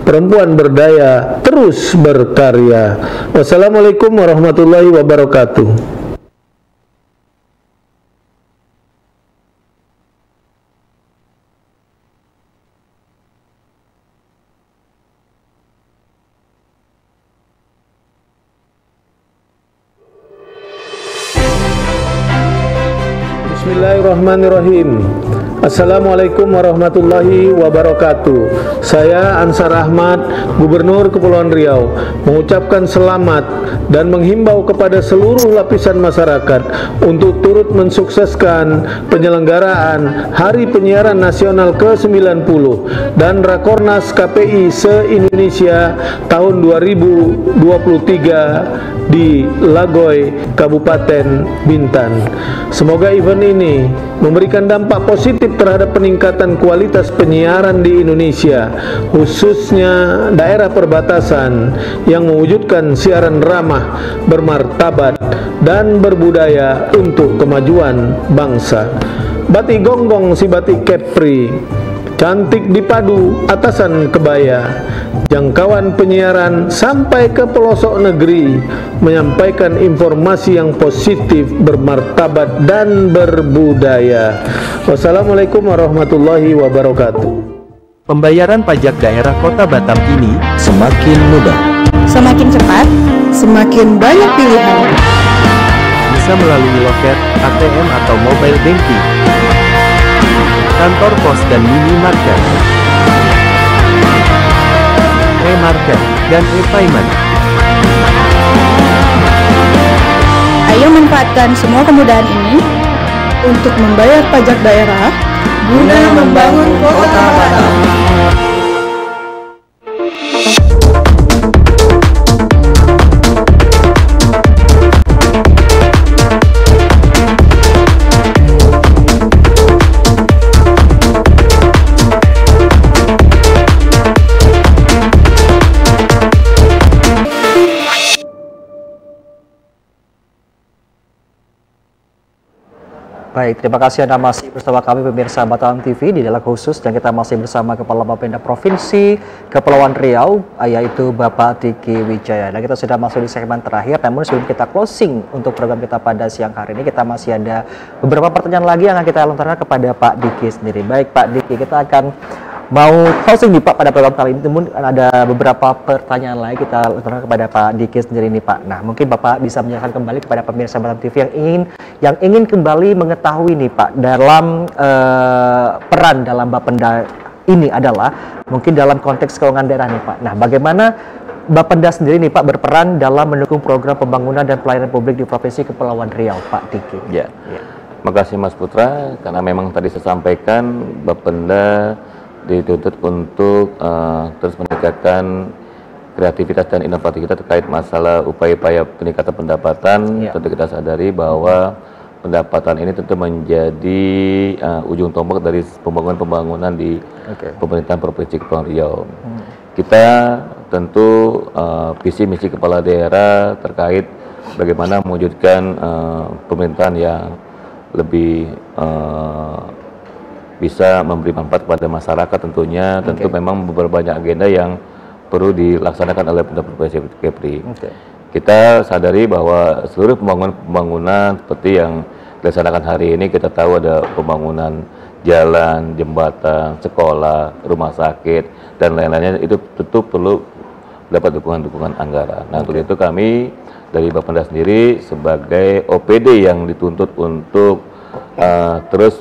Perempuan berdaya, terus berkarya. Wassalamualaikum warahmatullahi wabarakatuh. Bismillahirrahmanirrahim. Assalamualaikum warahmatullahi wabarakatuh. Saya Ansar Ahmad, Gubernur Kepulauan Riau, mengucapkan selamat dan menghimbau kepada seluruh lapisan masyarakat untuk turut mensukseskan penyelenggaraan Hari Penyiaran Nasional ke-90 dan Rakornas KPI se-Indonesia tahun 2023 di Lagoy, Kabupaten Bintan. Semoga event ini memberikan dampak positif positif terhadap peningkatan kualitas penyiaran di Indonesia, khususnya daerah perbatasan yang mewujudkan siaran ramah, bermartabat, dan berbudaya untuk kemajuan bangsa. Batik gonggong si batik Kepri, cantik dipadu atasan kebaya, jangkauan penyiaran sampai ke pelosok negeri, menyampaikan informasi yang positif, bermartabat, dan berbudaya. Wassalamualaikum warahmatullahi wabarakatuh. Pembayaran pajak daerah Kota Batam ini semakin mudah, semakin cepat, semakin banyak pilihan. bisa melalui loket, ATM atau mobile banking, kantor pos dan minimarket, e-market, dan e-payment. Ayo manfaatkan semua kemudahan ini untuk membayar pajak daerah guna membangun Kota Batam. Baik, terima kasih Anda masih bersama kami pemirsa Batam TV di Dialog Khusus, dan kita masih bersama Kepala Bapenda Provinsi Kepulauan Riau, yaitu Bapak Diki Wijaya. Dan kita sudah masuk di segmen terakhir, namun sebelum kita closing untuk program kita pada siang hari ini, kita masih ada beberapa pertanyaan lagi yang akan kita lontarkan kepada Pak Diki sendiri. Baik Pak Diki, kita akan mau closing nih Pak pada program kali ini, namun ada beberapa pertanyaan lagi kita lontarkan kepada Pak Diki sendiri nih Pak. Nah, mungkin Bapak bisa menjelaskan kembali kepada pemirsa Batam TV yang ingin kembali mengetahui nih Pak, dalam peran dalam Bapenda ini adalah mungkin dalam konteks keuangan daerah nih Pak. Nah, bagaimana Bapenda sendiri nih Pak berperan dalam mendukung program pembangunan dan pelayanan publik di Provinsi Kepulauan Riau, Pak Diki? Ya. Makasih Mas Putra, karena memang tadi saya sampaikan Bapenda dituntut untuk terus meningkatkan kreativitas dan inovasi kita terkait masalah upaya-upaya peningkatan pendapatan. Tentu kita sadari bahwa pendapatan ini tentu menjadi ujung tombak dari pembangunan di pemerintahan Provinsi Kepulauan Riau. Kita tentu visi misi kepala daerah terkait bagaimana mewujudkan pemerintahan yang lebih bisa memberi manfaat kepada masyarakat tentunya. Tentu memang beberapa banyak agenda yang perlu dilaksanakan oleh pemerintah Provinsi Kepri. Kita sadari bahwa seluruh pembangunan seperti yang dilaksanakan hari ini, kita tahu ada pembangunan jalan, jembatan, sekolah, rumah sakit, dan lain-lainnya, itu tentu perlu dapat dukungan anggaran. Nah, untuk itu kami dari Bapenda sendiri sebagai OPD yang dituntut untuk terus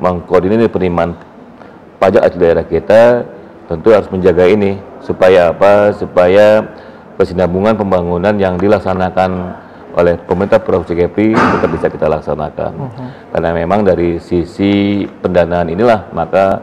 mengkoordinir penerimaan pajak asli daerah kita, tentu harus menjaga ini supaya apa? Supaya kesinambungan pembangunan yang dilaksanakan oleh pemerintah Provinsi Kepri tetap bisa kita laksanakan. Karena memang dari sisi pendanaan inilah maka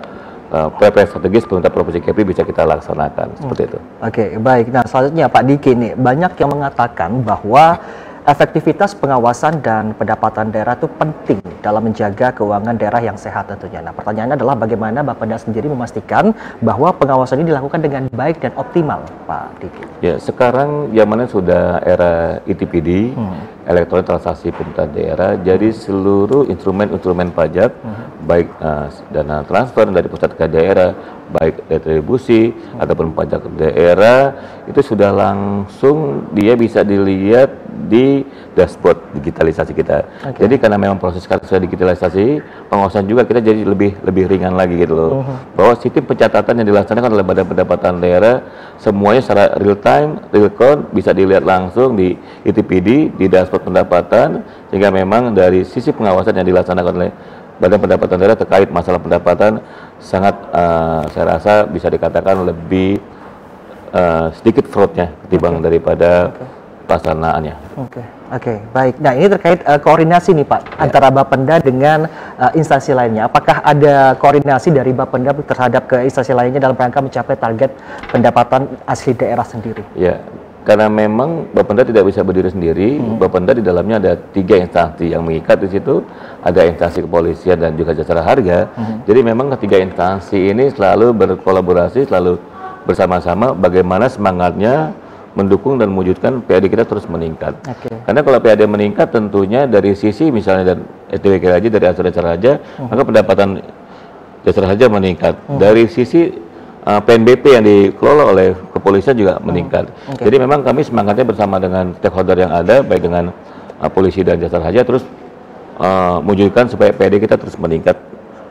PP strategis pemerintah Provinsi Kepri bisa kita laksanakan seperti itu. Oke, baik. Nah, selanjutnya Pak Diki nih, banyak yang mengatakan bahwa efektivitas pengawasan dan pendapatan daerah itu penting dalam menjaga keuangan daerah yang sehat tentunya. Nah, pertanyaannya adalah bagaimana Bapenda sendiri memastikan bahwa pengawasan ini dilakukan dengan baik dan optimal, Pak Diki? Ya, sekarang zamannya sudah era ETPD, elektronik transaksi pemerintahan daerah, jadi seluruh instrumen pajak, baik dana transfer dari pusat ke daerah, baik retribusi ataupun pajak daerah, itu sudah langsung dia bisa dilihat di dashboard digitalisasi kita. Jadi karena memang proses sudah digitalisasi, pengawasan juga kita jadi lebih ringan lagi gitu loh. Bahwa sistem pencatatan yang dilaksanakan oleh Badan Pendapatan Daerah semuanya secara real time, real count, bisa dilihat langsung di ETPD, di dashboard pendapatan, sehingga memang dari sisi pengawasan yang dilaksanakan oleh Badan Pendapatan Daerah terkait masalah pendapatan sangat saya rasa bisa dikatakan lebih sedikit fraudnya ketimbang daripada pelaksanaannya. Oke, baik. Nah, ini terkait koordinasi nih Pak antara Bapenda dengan instansi lainnya. Apakah ada koordinasi dari Bapenda terhadap ke instansi lainnya dalam rangka mencapai target pendapatan asli daerah sendiri? Ya, karena memang Bapenda tidak bisa berdiri sendiri. Bapenda di dalamnya ada 3 instansi yang mengikat di situ, ada instansi kepolisian dan juga jasa harga. Jadi memang ketiga instansi ini selalu berkolaborasi, selalu bersama-sama bagaimana semangatnya mendukung dan mewujudkan PAD kita terus meningkat. Karena kalau PAD meningkat tentunya dari sisi misalnya dan SDWK Raja, dari Astra Raja, maka pendapatan jasa harga meningkat. Dari sisi PNBP yang dikelola oleh kepolisian juga meningkat. Jadi memang kami semangatnya bersama dengan stakeholder yang ada, baik dengan polisi dan jasa harga, terus mewujudkan supaya PAD kita terus meningkat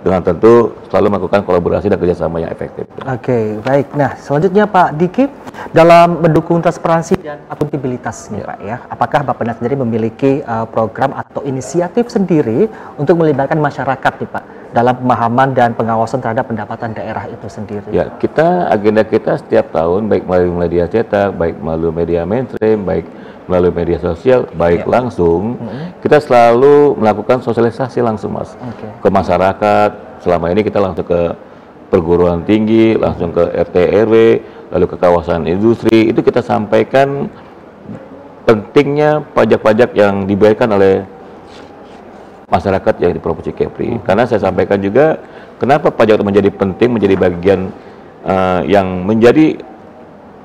dengan tentu selalu melakukan kolaborasi dan kerjasama yang efektif. Oke, baik. Nah, selanjutnya Pak Diki, dalam mendukung transparansi dan akuntabilitas nih Pak ya, apakah Bapenda sendiri memiliki program atau inisiatif sendiri untuk melibatkan masyarakat nih Pak dalam pemahaman dan pengawasan terhadap pendapatan daerah itu sendiri? Ya, agenda kita setiap tahun, baik melalui media cetak, baik melalui media mainstream, baik melalui media sosial, baik langsung, kita selalu melakukan sosialisasi langsung Mas, ke masyarakat. Selama ini kita langsung ke perguruan tinggi, langsung ke RT RW, lalu ke kawasan industri, itu kita sampaikan pentingnya pajak-pajak yang dibayarkan oleh masyarakat yang di Provinsi Kepri. Karena saya sampaikan juga kenapa pajak itu menjadi penting, menjadi bagian yang menjadi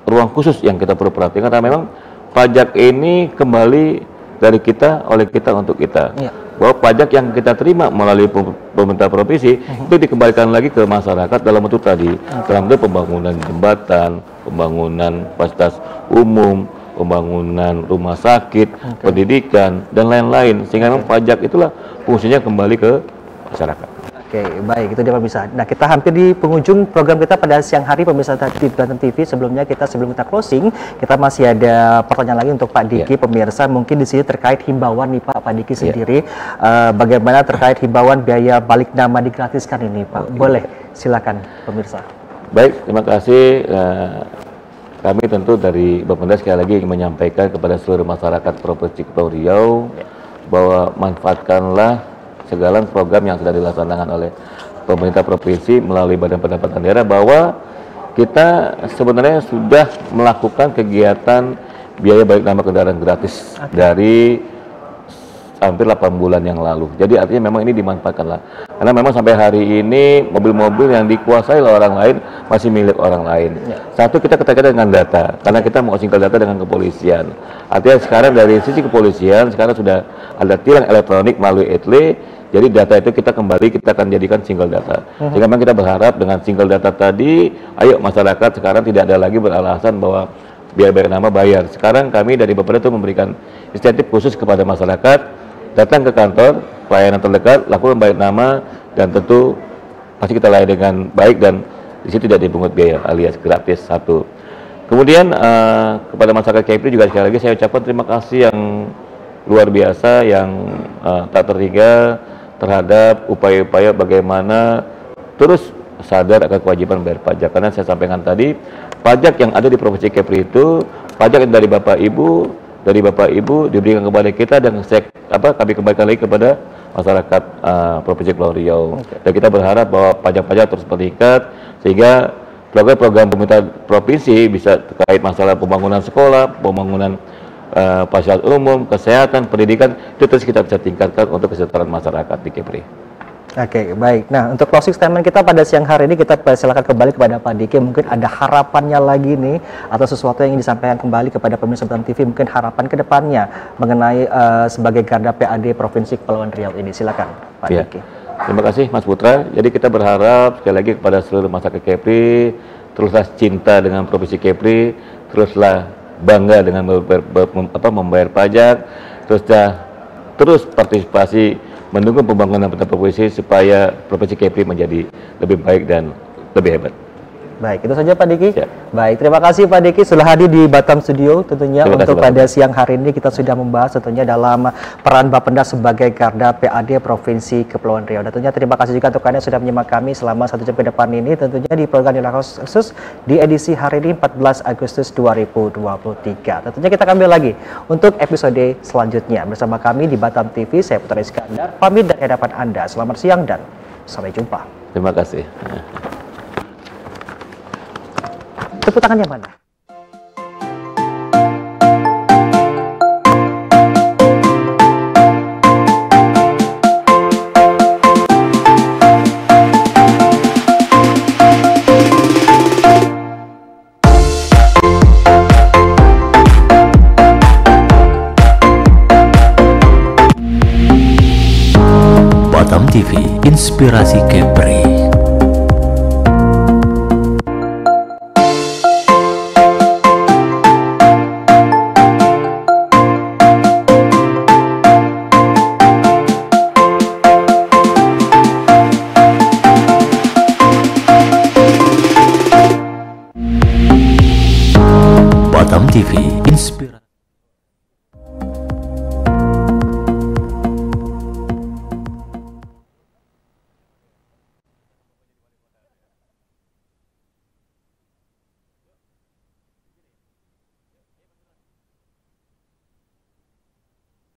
ruang khusus yang kita perlu perhatikan, karena memang pajak ini kembali dari kita, oleh kita, untuk kita. Bahwa pajak yang kita terima melalui pemerintah provinsi itu dikembalikan lagi ke masyarakat dalam bentuk tadi, dalam bentuk pembangunan jembatan, pembangunan fasilitas umum, pembangunan rumah sakit, pendidikan, dan lain-lain. Sehingga memang pajak itulah fungsinya kembali ke masyarakat. Oke, baik, itu dia pemirsa. Nah, kita hampir di penghujung program kita pada siang hari pemirsa di Banten TV. Sebelum kita closing, kita masih ada pertanyaan lagi untuk Pak Diki, pemirsa. Mungkin di sini terkait himbauan nih Pak Diki sendiri, bagaimana terkait himbauan biaya balik nama digratiskan ini Pak? Boleh, silakan pemirsa. Baik, terima kasih. Kami tentu dari Bapenda sekali lagi ingin menyampaikan kepada seluruh masyarakat Provinsi Kepulauan Riau bahwa manfaatkanlah segala program yang sudah dilaksanakan oleh pemerintah provinsi melalui Badan Pendapatan Daerah, bahwa kita sebenarnya sudah melakukan kegiatan biaya balik nama kendaraan gratis dari hampir 8 bulan yang lalu. Jadi artinya memang ini dimanfaatkanlah. Karena memang sampai hari ini mobil-mobil yang dikuasai oleh orang lain masih milik orang lain. Satu, kita kaitan dengan data, karena kita mau single data dengan kepolisian. Artinya sekarang dari sisi kepolisian sekarang sudah ada tilang elektronik melalui ETLE. Jadi data itu kita akan jadikan single data. Sehingga memang kita berharap dengan single data tadi, ayo masyarakat sekarang tidak ada lagi beralasan bahwa biaya balik nama bayar. Sekarang kami dari Bapenda itu memberikan insentif khusus kepada masyarakat, datang ke kantor pelayanan terdekat, lakukan balik nama, dan tentu pasti kita layani dengan baik dan di situ tidak dipungut biaya alias gratis. Satu. Kemudian kepada masyarakat Kepri juga sekali lagi saya ucapkan terima kasih yang luar biasa, yang tak terhingga terhadap upaya-upaya bagaimana terus sadar akan kewajiban bayar pajak. Karena saya sampaikan tadi, pajak yang ada di Provinsi Kepri itu pajak yang dari Bapak Ibu diberikan kepada kita, dan kami kembalikan lagi kepada masyarakat Provinsi Kepulauan Riau. Dan kita berharap bahwa pajak-pajak terus meningkat sehingga program pemerintah provinsi bisa terkait masalah pembangunan sekolah, pembangunan fasilitas umum, kesehatan, pendidikan, itu terus kita bisa tingkatkan untuk kesejahteraan masyarakat di Kepri. Oke, baik. Nah, untuk closing statement kita pada siang hari ini, kita silakan kembali kepada Pak Diki. Mungkin ada harapannya lagi nih, atau sesuatu yang ingin disampaikan kembali kepada pemirsa Banten TV, mungkin harapan ke depannya mengenai sebagai garda PAD Provinsi Kepulauan Riau ini. Silakan, Pak Diki. Terima kasih, Mas Putra. Jadi kita berharap sekali lagi kepada seluruh masyarakat Kepri, teruslah cinta dengan Provinsi Kepri, teruslah bangga dengan membayar pajak, terus partisipasi mendukung pembangunan provinsi supaya Provinsi Kepri menjadi lebih baik dan lebih hebat. Baik, itu saja Pak Diki. Baik, terima kasih Pak Diki sudah hadir di Batam Studio tentunya. Untuk pada siang hari ini kita sudah membahas tentunya dalam peran Bapenda sebagai garda PAD Provinsi Kepulauan Riau. Dan tentunya terima kasih juga untuk kalian sudah menyimak kami selama 1 jam ke depan ini tentunya di program Dialog Khusus di edisi hari ini 14 Agustus 2023. Tentunya kita ambil lagi untuk episode selanjutnya bersama kami di Batam TV. Saya Putra Iskandar pamit dari hadapan Anda. Selamat siang dan sampai jumpa. Terima kasih. Tepuk tangannya mana? Inspirasi Kepri.